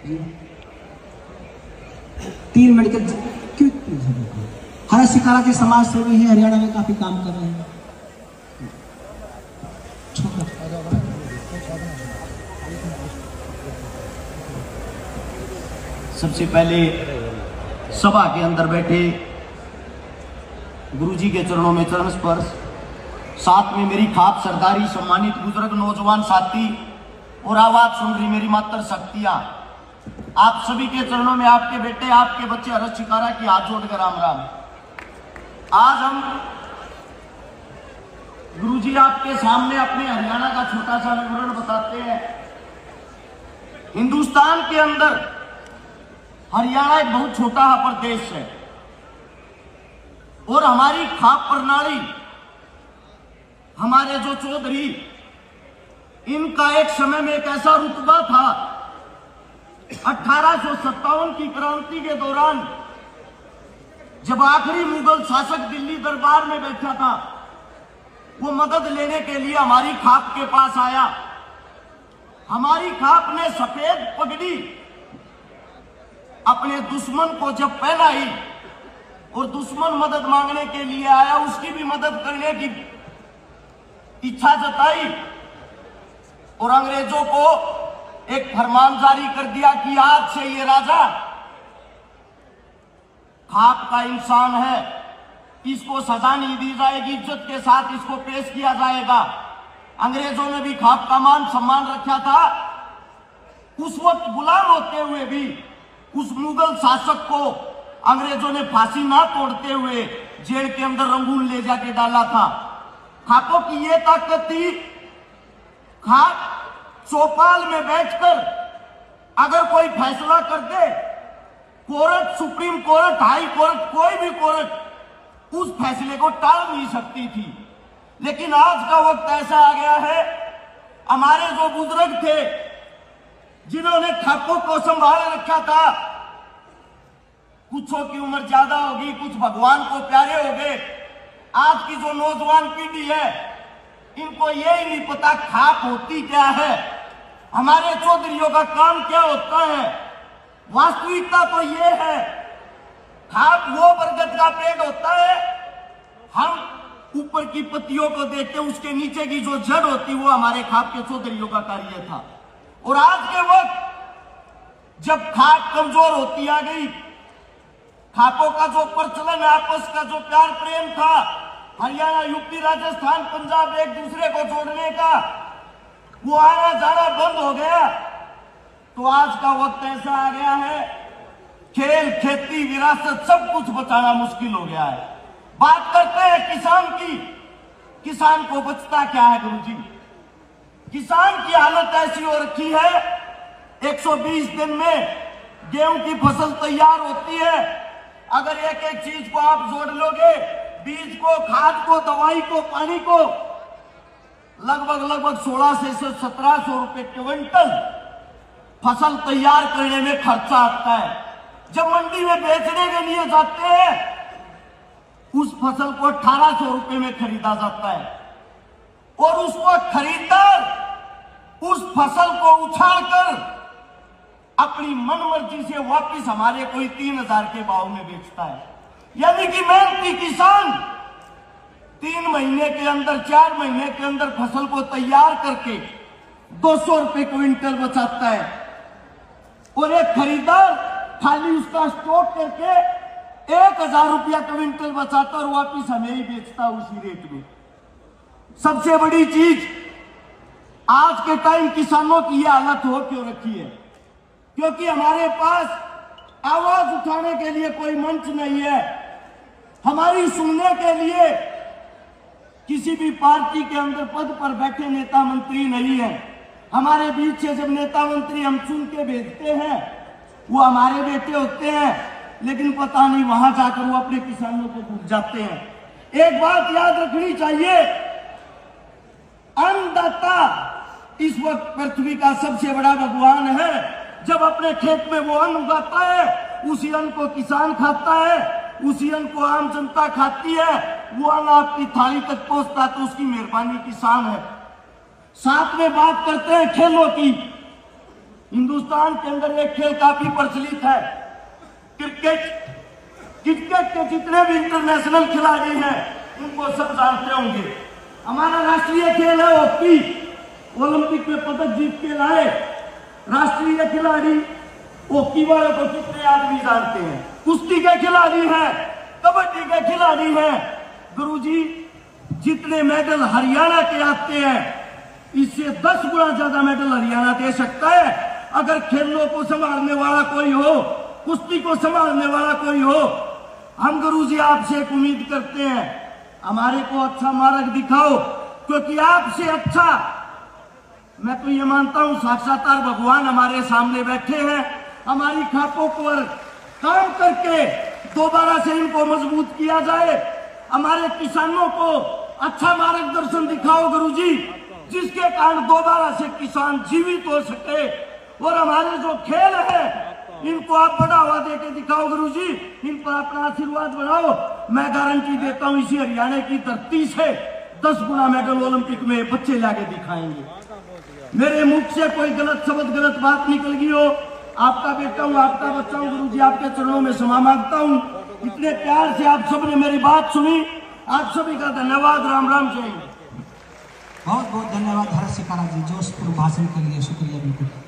3 minute के क्यों? हरा शिकारा के समाज सेवी हैं, हरियाणा में काफी काम कर रहे हैं। सबसे पहले सभा के अंदर बैठे गुरुजी के चरणों में चरण स्पर्श, साथ में मेरी खाप सरदारी सम्मानित बुजुर्ग नौजवान साथी और आवाज सुन रही मेरी मातर शक्तियां, आप सभी के चरणों में आपके बेटे आपके बच्चे हरस शिकारा की हाथ जोड़कर राम राम। आज हम गुरुजी आपके सामने अपने हरियाणा का छोटा सा विवरण बताते हैं। हिंदुस्तान के अंदर हरियाणा एक बहुत छोटा प्रदेश है और हमारी खाप प्रणाली, हमारे जो चौधरी, इनका एक समय में एक ऐसा रुतबा था 1857 की क्रांति के दौरान, जब आखिरी मुगल शासक दिल्ली दरबार में बैठा था, वो मदद लेने के लिए हमारी खाप के पास आया। हमारी खाप ने सफेद पगड़ी अपने दुश्मन को जब पहनाई और दुश्मन मदद मांगने के लिए आया, उसकी भी मदद करने की इच्छा जताई और अंग्रेजों को एक फरमान जारी कर दिया कि आज से ये राजा खाप का इंसान है, इसको सजा नहीं दी जाएगी, इज्जत के साथ इसको पेश किया जाएगा। अंग्रेजों ने भी खाप का मान सम्मान रखा था। उस वक्त गुलाम होते हुए भी उस मुगल शासक को अंग्रेजों ने फांसी ना तोड़ते हुए जेल के अंदर रंगून ले जाके डाला था। खापों की ये ताकत थी, खाप चौपाल में बैठकर अगर कोई फैसला कर दे, court, supreme court, high court, कोई भी कोर्ट उस फैसले को टाल नहीं सकती थी। लेकिन आज का वक्त ऐसा आ गया है, हमारे जो बुजुर्ग थे जिन्होंने खापों को संभाल रखा था, कुछों की उम्र ज्यादा होगी, कुछ भगवान को प्यारे हो गए। आज की जो नौजवान पीढ़ी है, इनको यही नहीं पता खाप होती क्या है, हमारे चौधरियों का काम क्या होता है। वास्तविकता तो ये है, खाप वो बरगद का पेड़ होता है, हम ऊपर की पत्तियों को देखते, उसके नीचे की जो जड़ होती वो हमारे खाप के चौधरियों का कार्य था। और आज के वक्त जब खाप कमजोर होती आ गई, खापों का जो प्रचलन है, आपस का जो प्यार प्रेम था, हरियाणा, यूपी, राजस्थान, पंजाब एक दूसरे को जोड़ने का, वो आना जाना बंद हो गया। तो आज का वक्त ऐसा आ गया है, खेल, खेती, विरासत सब कुछ बचाना मुश्किल हो गया है। बात करते हैं किसान की, किसान को बचता क्या है गुरुजी? किसान की हालत ऐसी हो रखी है, 120 दिन में गेहूं की फसल तैयार होती है। अगर एक एक चीज को आप जोड़ लोगे, बीज को, खाद को, दवाई को, पानी को, लगभग 1600 से 1700 रुपए क्विंटल फसल तैयार करने में खर्चा आता है। जब मंडी में बेचने के लिए जाते हैं, उस फसल को 1800 रुपए में खरीदा जाता है और उसको खरीददार उस फसल को उछालकर अपनी मनमर्जी से वापस हमारे कोई 3000 के भाव में बेचता है। यानी कि मेहनती किसान 3 महीने के अंदर, 4 महीने के अंदर फसल को तैयार करके 200 रुपए क्विंटल बचाता है और एक खरीदार खाली उसका स्टॉक करके 1000 रुपया क्विंटल बचाता और वापिस हमें ही बेचता उसी रेट में। सबसे बड़ी चीज, आज के टाइम किसानों की यह हालत हो क्यों रखी है? क्योंकि हमारे पास आवाज उठाने के लिए कोई मंच नहीं है, हमारी सुनने के लिए किसी भी पार्टी के अंदर पद पर बैठे नेता मंत्री नहीं है। हमारे बीच से जब नेता मंत्री हम चुन के भेजते हैं, वो हमारे बेटे होते हैं, लेकिन पता नहीं वहां जाकर वो अपने किसानों को भूल जाते हैं। एक बात याद रखनी चाहिए, अन्नदाता इस वक्त पृथ्वी का सबसे बड़ा भगवान है। जब अपने खेत में वो अन्न उगाता है, उसी अन्न को किसान खाता है, उसी अन्न को आम जनता खाती है, वो अन्न आपकी थाली तक पहुंचता तो उसकी मेहरबानी किसान है। साथ में बात करते हैं खेलों की, हिंदुस्तान के अंदर एक खेल काफी प्रचलित है, क्रिकेट। क्रिकेट के जितने भी इंटरनेशनल खिलाड़ी हैं उनको सब जानते होंगे। हमारा राष्ट्रीय खेल है हॉकी। ओलंपिक में पदक जीत के लाए राष्ट्रीय खिलाड़ी हॉकी वालों को कितने आदमी जानते हैं? कुश्ती के खिलाड़ी हैं, कबड्डी के खिलाड़ी हैं। गुरुजी, जितने मेडल हरियाणा के आते हैं इससे 10 गुना ज्यादा मेडल हरियाणा दे सकता है अगर खेलों को संभालने वाला कोई हो, कुश्ती को संभालने वाला कोई हो। हम गुरुजी आपसे एक उम्मीद करते हैं, हमारे को अच्छा मार्ग दिखाओ, क्योंकि आपसे अच्छा मैं तो ये मानता हूं साक्षात्कार भगवान हमारे सामने बैठे हैं। हमारी खापों पर काम करके दोबारा से इनको मजबूत किया जाए। हमारे किसानों को अच्छा मार्गदर्शन दिखाओ गुरुजी, जिसके कारण दोबारा से किसान जीवित हो सके। और हमारे जो खेल है इनको आप बढ़ावा देके दिखाओ गुरुजी, इन पर अपना आशीर्वाद बनाओ। मैं गारंटी देता हूं इसी हरियाणा की धरती से 10 गुना मेडल ओलंपिक में बच्चे लाके दिखाएंगे। मेरे मुख से कोई गलत शब्द, गलत बात निकल गई हो, आपका बेटा हूं, आपका बच्चा हूं गुरुजी, आपके चरणों में क्षमा मांगता हूं। इतने प्यार से आप सबने मेरी बात सुनी, आप सभी का धन्यवाद। राम राम जय। बहुत बहुत धन्यवाद हर्ष सिकारा जी, जोशपुर भाषण के लिए शुक्रिया। बिल्कुल।